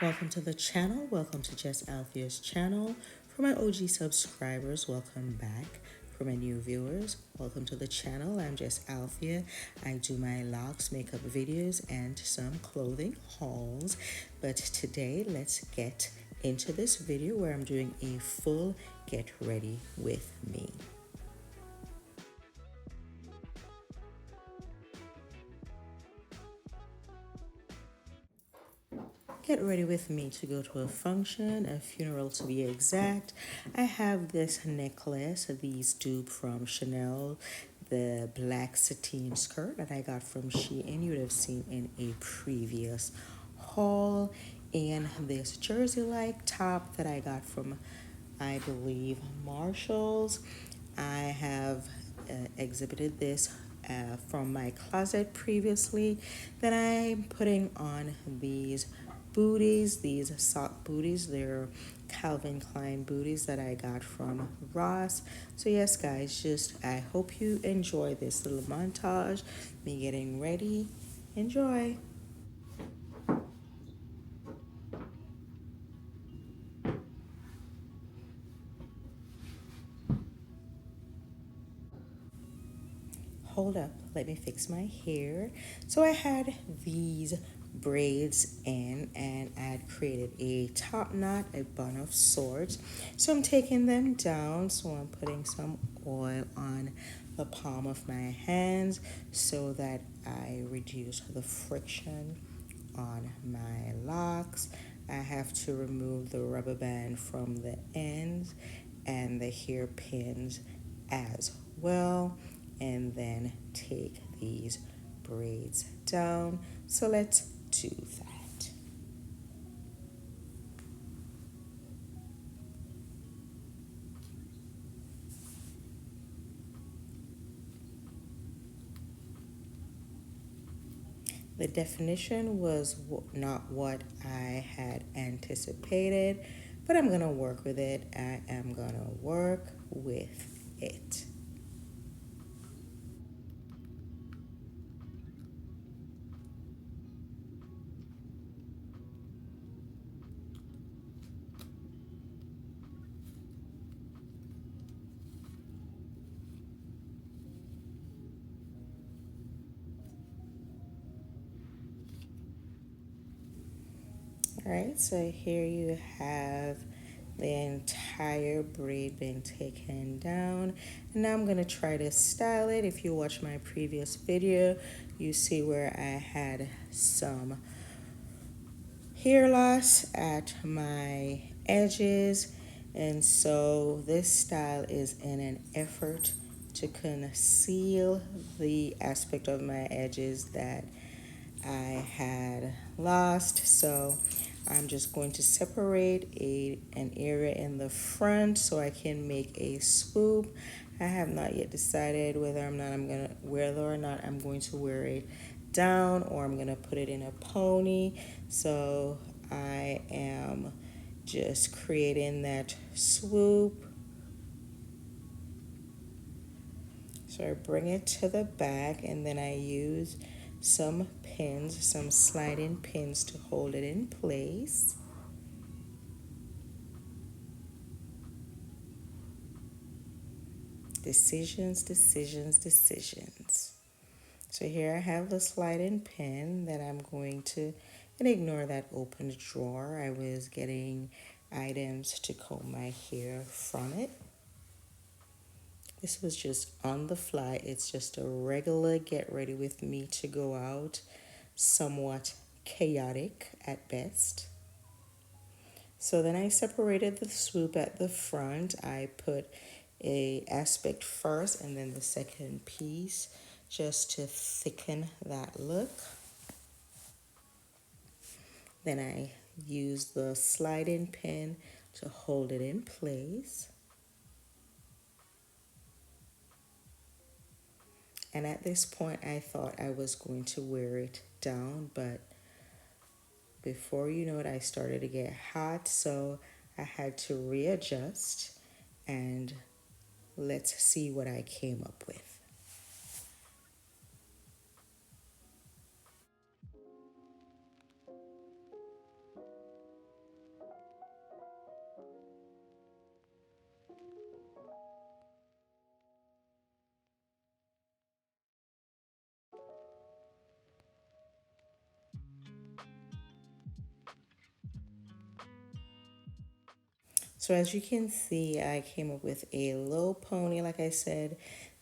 Welcome to the channel. Welcome to Jess Althea's channel. For my OG subscribers, welcome back. For my new viewers, welcome to the channel. I'm Jess Althea. I do my locks, makeup videos, and some clothing hauls. But today, let's get into this video where I'm doing a full get ready with me. Get ready with me to go to a function, a funeral to be exact. I have this necklace, these dupe from Chanel, the black sateen skirt that I got from Shein. You would have seen in a previous haul. And this jersey-like top that I got from, I believe, Marshall's. I have exhibited this from my closet previously. Then I'm putting on these booties, these sock booties. They're Calvin Klein booties that I got from Ross. So yes, guys, just I hope you enjoy this little montage, me getting ready. Enjoy. Hold up, let me fix my hair. So I had these braids in and I had created a top knot, a bun of sorts. So I'm taking them down. So I'm putting some oil on the palm of my hands so that I reduce the friction on my locks. I have to remove the rubber band from the ends and the hairpins as well, and then take these braids down. So let's do that. The definition was not what I had anticipated, but I'm going to work with it. I am going to work with it. All right, so here you have the entire braid being taken down. And now I'm going to try to style it. If you watch my previous video, you see where I had some hair loss at my edges. And so this style is in an effort to conceal the aspect of my edges that I had lost. So I'm just going to separate an area in the front so I can make a swoop. I have not yet decided whether or not I'm going to wear it down or I'm gonna put it in a pony. So I am just creating that swoop. So I bring it to the back and then I use some pins, some sliding pins to hold it in place. Decisions, decisions, decisions. So here I have the sliding pin that I'm going to, and ignore that open drawer. I was getting items to comb my hair from it. This was just on the fly. It's just a regular get ready with me to go out, somewhat chaotic at best. So then I separated the swoop at the front. I put a aspect first and then the second piece just to thicken that look. Then I use the sliding pin to hold it in place. And at this point, I thought I was going to wear it down, but before you know it, I started to get hot, so I had to readjust, and let's see what I came up with. So as you can see, I came up with a low pony. Like I said,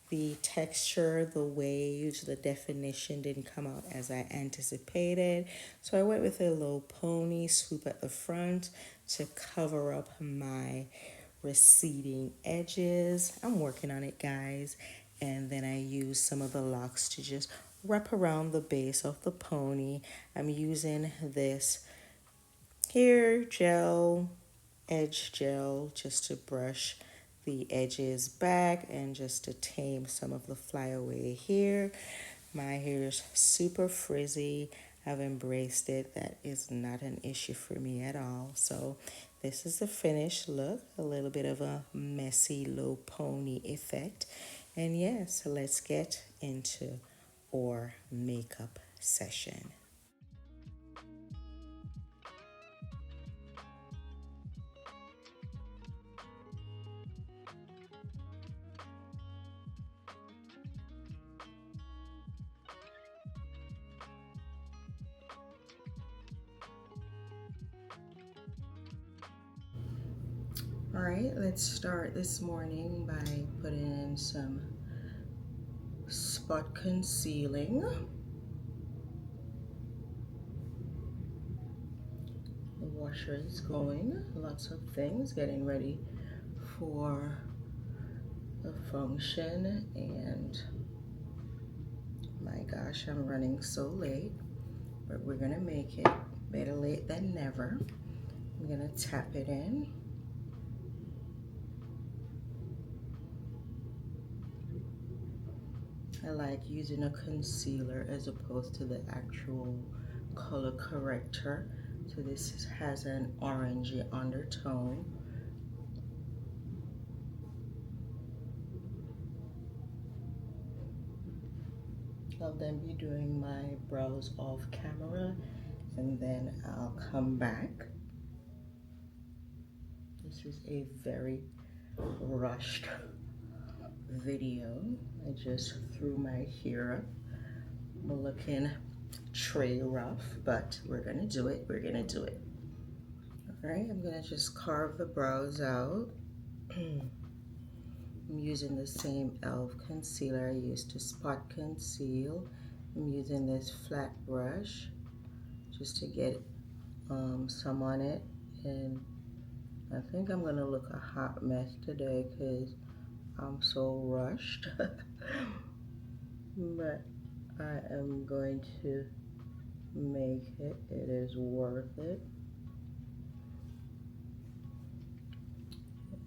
the texture, the waves, the definition didn't come out as I anticipated. So I went with a low pony swoop at the front to cover up my receding edges. I'm working on it, guys. And then I use some of the locks to just wrap around the base of the pony. I'm using this hair gel, edge gel, just to brush the edges back and just to tame some of the flyaway hair. My hair is super frizzy. I've embraced it. That is not an issue for me at all. So this is the finished look, a little bit of a messy low pony effect. And yes, let's get into our makeup session. All right, let's start this morning by putting in some spot concealing. The washer is going, lots of things, getting ready for the function, and my gosh, I'm running so late, but we're gonna make it. Better late than never. I'm gonna tap it in. I like using a concealer as opposed to the actual color corrector. So this has an orangey undertone. I'll then be doing my brows off camera and then I'll come back. This is a very rushed video. I just threw my hair up. I'm looking tray rough, but we're gonna do it. We're gonna do it. All right, I'm gonna just carve the brows out. I'm using the same e.l.f. concealer I used to spot conceal. I'm using this flat brush just to get some on it, and I think I'm gonna look a hot mess today because I'm so rushed. But I am going to make it. It is worth it.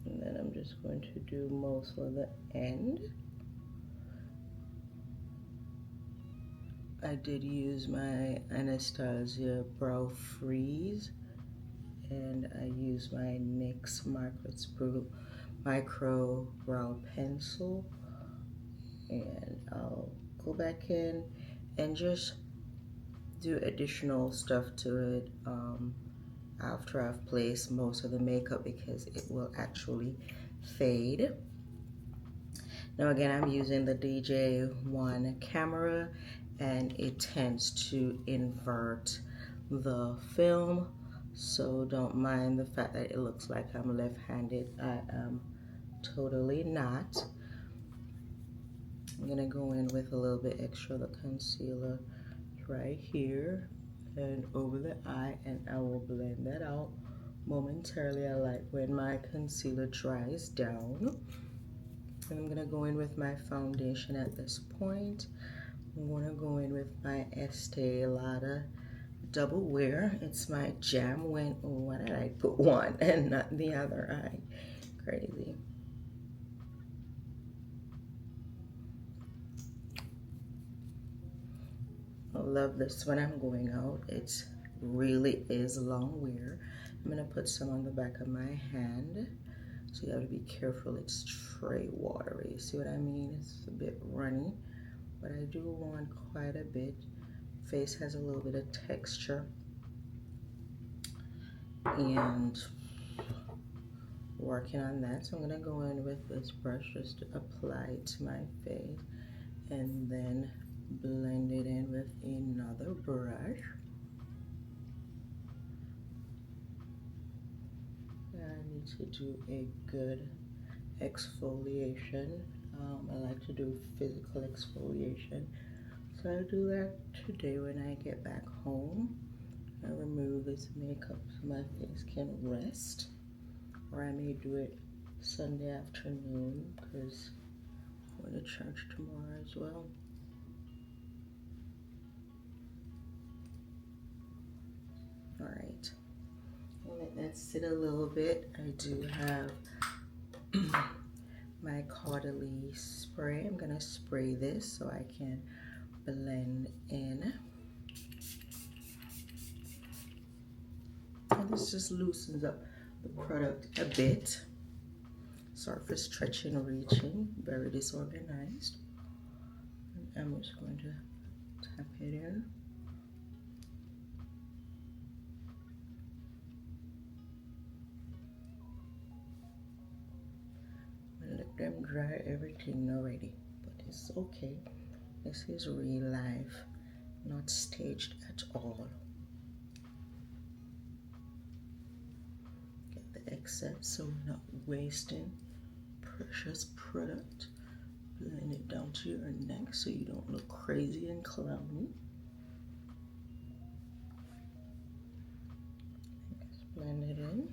And then I'm just going to do most of the end. I did use my Anastasia Brow Freeze, and I use my NYX Micro Brow Pencil, and I'll go back in and just do additional stuff to it after I've placed most of the makeup because it will actually fade. Now again, I'm using the DJ1 camera and it tends to invert the film, so don't mind the fact that it looks like I'm left-handed. I am totally not. I'm gonna go in with a little bit extra of the concealer right here and over the eye, and I will blend that out momentarily. I like when my concealer dries down. And I'm gonna go in with my foundation at this point. I'm gonna go in with my Estee Lauder Double Wear. It's my jam when, oh, why did I put one and not the other eye? Crazy. I love this when I'm going out. It really is long wear. I'm gonna put some on the back of my hand. So you have to be careful, it's tray watery. See what I mean? It's a bit runny, but I do want quite a bit. Face has a little bit of texture. And working on that. So I'm gonna go in with this brush just to apply it to my face and then blend it in with another brush. I need to do a good exfoliation. I like to do physical exfoliation. So I do that today when I get back home. I remove this makeup so my face can rest. Or I may do it Sunday afternoon because I'm going to church tomorrow as well. All right. Let that sit a little bit. I do have my Caudalie spray. I'm gonna spray this so I can blend in. And this just loosens up the product a bit. Surface stretching, reaching, very disorganized. And I'm just going to tap it in. Let them dry everything already, but it's okay. This is real life, not staged at all. Get the excess so we're not wasting precious product. Blend it down to your neck so you don't look crazy and clowny. Just blend it in.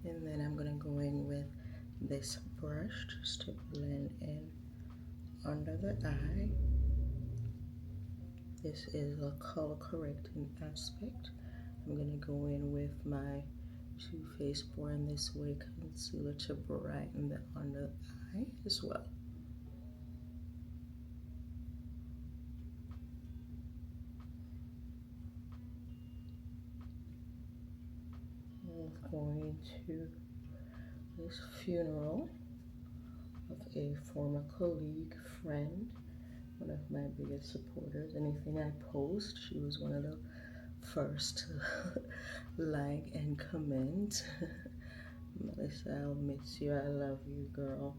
And then I'm gonna go in with this brush just to blend in under the eye. This is a color correcting aspect. I'm gonna go in with my Too Faced Born This Way concealer to brighten the under eye as well. I'm going to this funeral of a former colleague, friend, one of my biggest supporters. Anything I post, she was one of the first to like and comment. Melissa, I'll miss you. I love you, girl.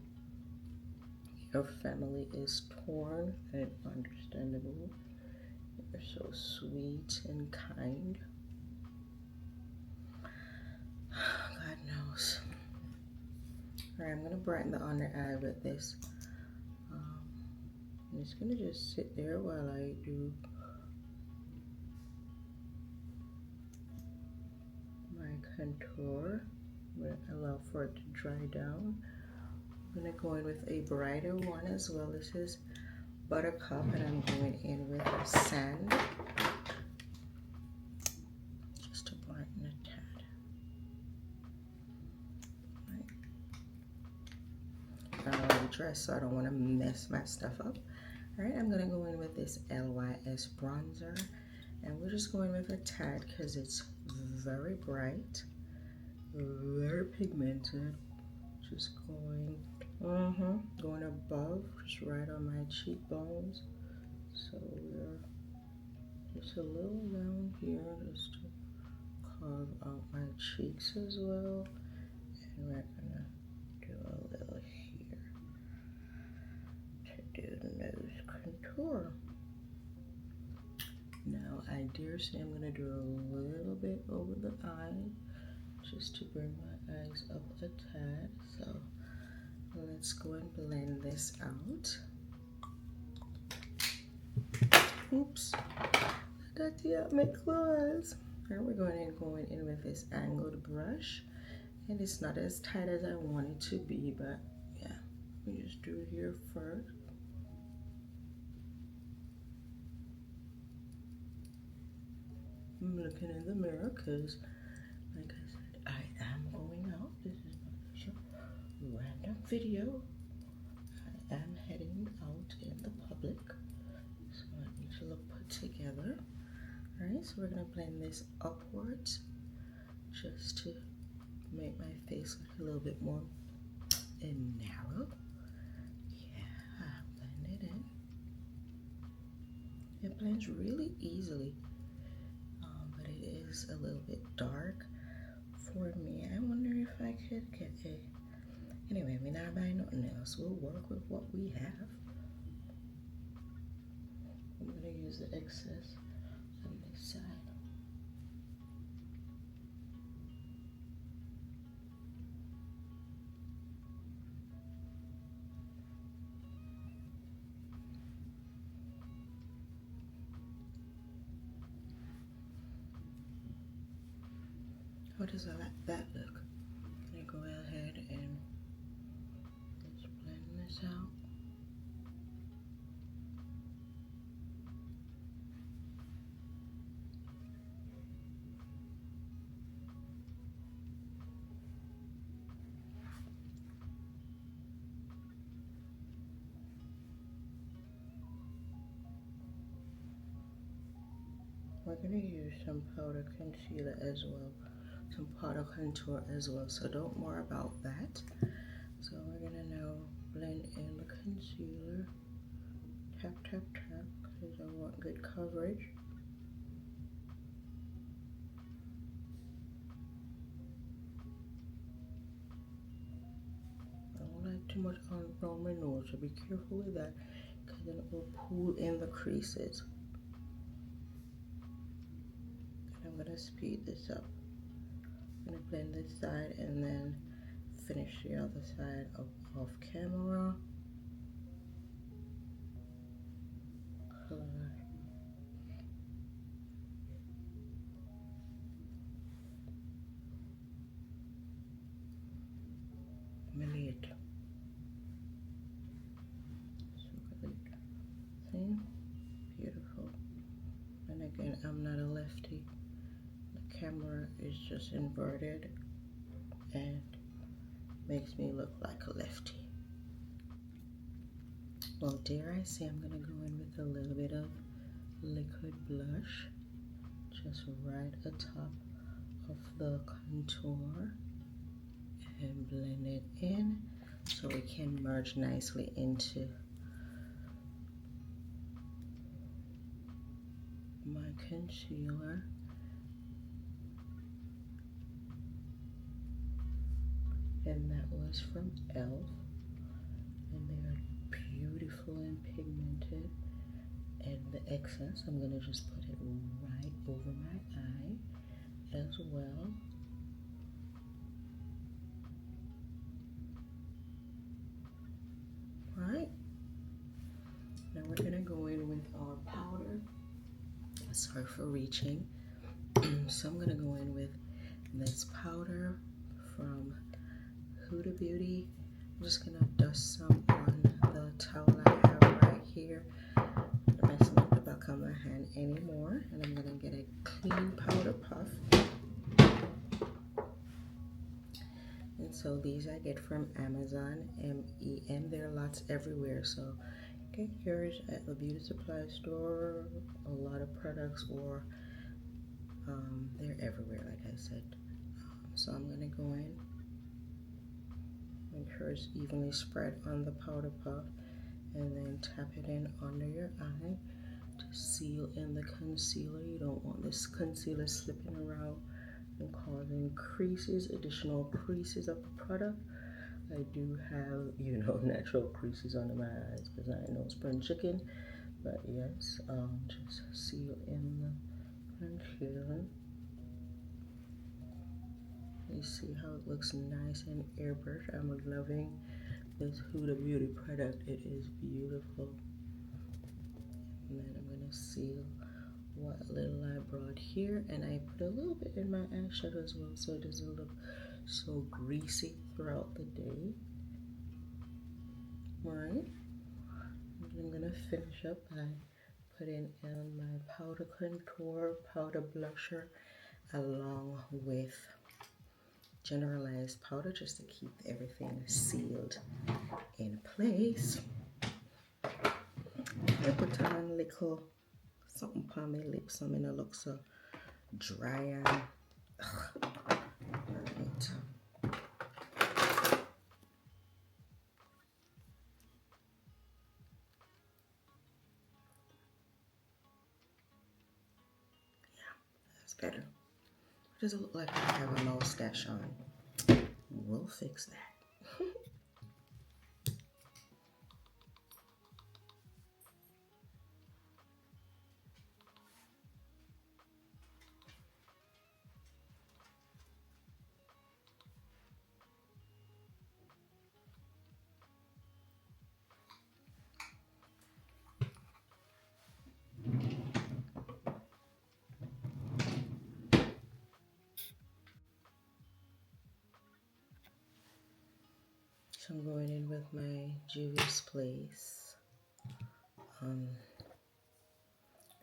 Your family is torn and understandable. You're so sweet and kind. God knows. Alright, I'm going to brighten the under eye with this. I'm just going to just sit there while I do my contour. I'm going to allow for it to dry down. I'm going to go in with a brighter one as well. This is Buttercup, and I'm going in with a sand just to brighten a tad. I'm already dressed, so I don't want to mess my stuff up. Alright, I'm going to go in with this LYS bronzer, and we're just going with a tad because it's very bright, very pigmented. Just going above, just right on my cheekbones. So we're just a little down here just to carve out my cheeks as well. And we're gonna do a little here to do the nose contour. Now I dare say I'm gonna do a little bit over the eye just to bring my eyes up a tad. So let's go and blend this out. Oops, I got the out my claws. Alright, we're going in with this angled brush, and it's not as tight as I want it to be, but yeah, we just do it here first. I'm looking in the mirror because, like I said, I am going out. This is not just a random video. I am heading out in the public, so I need to look put together. Alright, so we're going to blend this upwards just to make my face look a little bit more narrow. Yeah, blend it in. It blends really easily, but it is a little bit dark for me. I wonder if I could get a... Anyway, we're not buying nothing else. We'll work with what we have. I'm going to use the excess side. How does that look? Can I go ahead and let's blend this out? We're going to use some powder concealer as well, some powder contour as well, so don't worry about that. So we're going to now blend in the concealer, tap, tap, tap, because I want good coverage. I don't like too much on my nose, so be careful with that, because then it will pull in the creases. I'm going to speed this up. I'm going to blend this side and then finish the other side off camera. Minute. See? Beautiful. And again, I'm not a lefty. The camera is just inverted and makes me look like a lefty. Well, dare I say, I'm gonna go in with a little bit of liquid blush, just right atop of the contour, and blend it in so it can merge nicely into my concealer. And that was from e.l.f. and they are beautiful and pigmented. And the excess, I'm gonna just put it right over my eye as well. All right, now we're gonna go in with our powder. Sorry for reaching. So I'm gonna go in with this powder from OOTD. I'm just gonna dust some on the towel I have right here. I'm not messing up the back of my hand anymore, and I'm gonna get a clean powder puff. And so these I get from Amazon, MEM. There are lots everywhere, so get yours at a beauty supply store. A lot of products, or they're everywhere, like I said. So I'm gonna go in. Make sure it's evenly spread on the powder puff, and then tap it in under your eye to seal in the concealer. You don't want this concealer slipping around and causing creases, additional creases of the product. I do have, natural creases under my eyes because I know spring chicken, but yes, just seal in the concealer. You see how it looks nice and airbrush. I'm loving this Huda Beauty product. It is beautiful. And then I'm gonna seal what little I brought here, and I put a little bit in my eyeshadow as well, so it doesn't look so greasy throughout the day. Right. And I'm gonna finish up by putting in my powder contour, powder blusher, along with generalized powder, just to keep everything sealed in place. I put on a little something on my lips, so I'm gonna look so dry and right. Yeah, that's better. It doesn't look like I have a mustache on. We'll fix that. So I'm going in with my Juvia's Place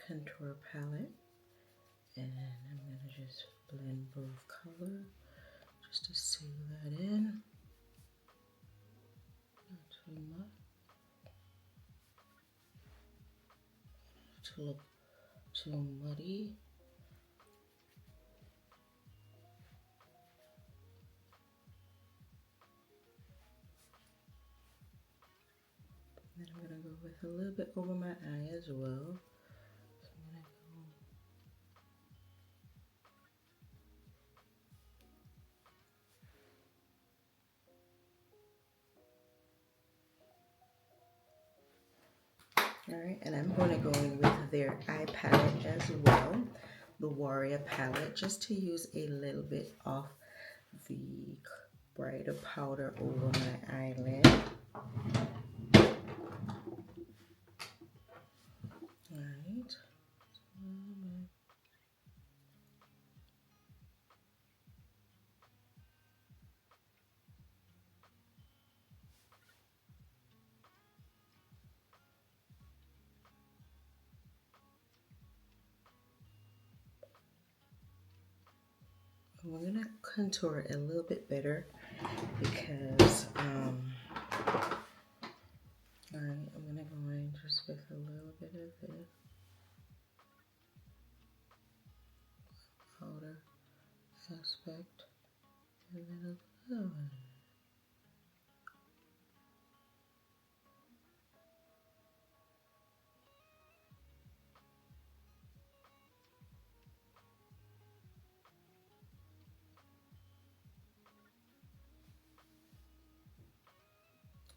contour palette, and I'm going to just blend both colors just to seal that in. Not too much to look too muddy. Then I'm going to go with a little bit over my eye as well. So I'm going to go. Alright, and I'm going to go in with their eye palette as well, the Warrior palette, just to use a little bit of the brighter powder over my eyelid. Alright. We're going to contour it a little bit better because, alright, I'm going to go in just with a little bit of this powder aspect and then a little bit.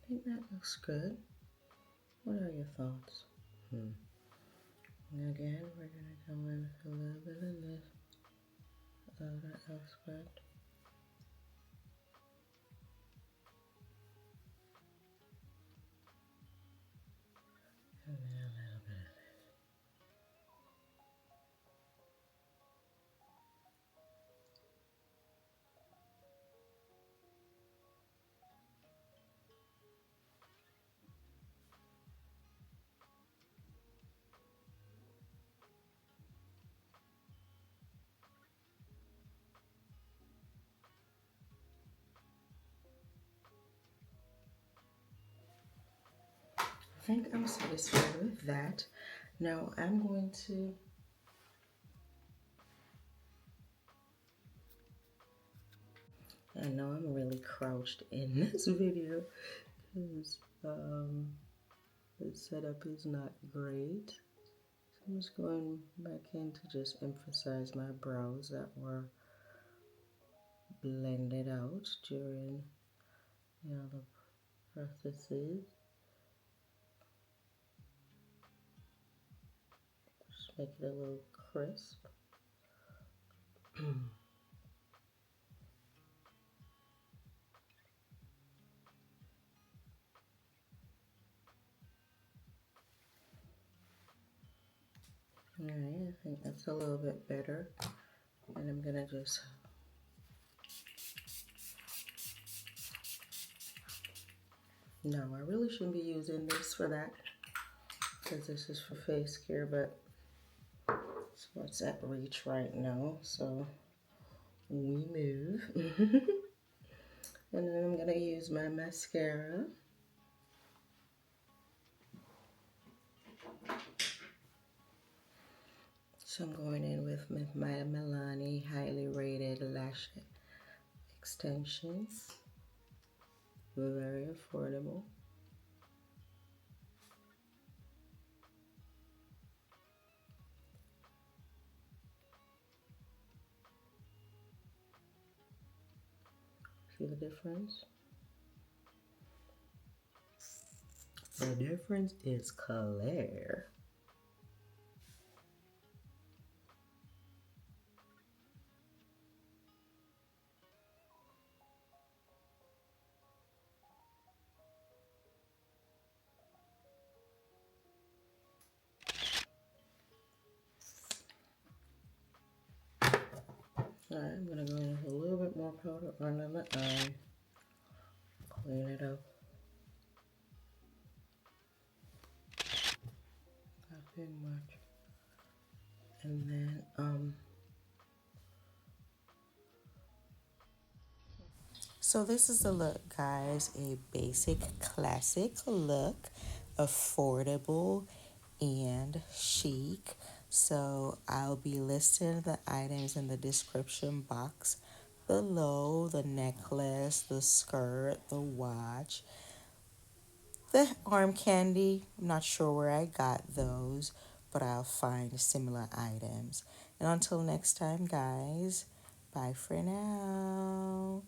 I think that looks good. What are your thoughts? And again, we're going to go in with a little bit of this outer aspect. And then a little bit of I think I'm satisfied with that. Now I'm going to I know I'm really crouched in this video because the setup is not great. So I'm just going back in to just emphasize my brows that were blended out during the other processes. Just make it a little crisp. Alright, I think that's a little bit better. And I'm gonna just no, I really shouldn't be using this for that because this is for face care, but it's what's at reach right now, so we move. And then I'm gonna use my mascara. So I'm going in with my Milani highly rated lash extensions. Very affordable. See the difference? The difference is clear. Alright, I'm gonna go in with a little bit more powder under my eye. clean it up. Nothing much. And then so this is the look, guys. A basic classic look, affordable and chic. So I'll be listing the items in the description box below: the necklace, the skirt, the watch, the arm candy. I'm not sure where I got those, but I'll find similar items. And until next time, guys, bye for now.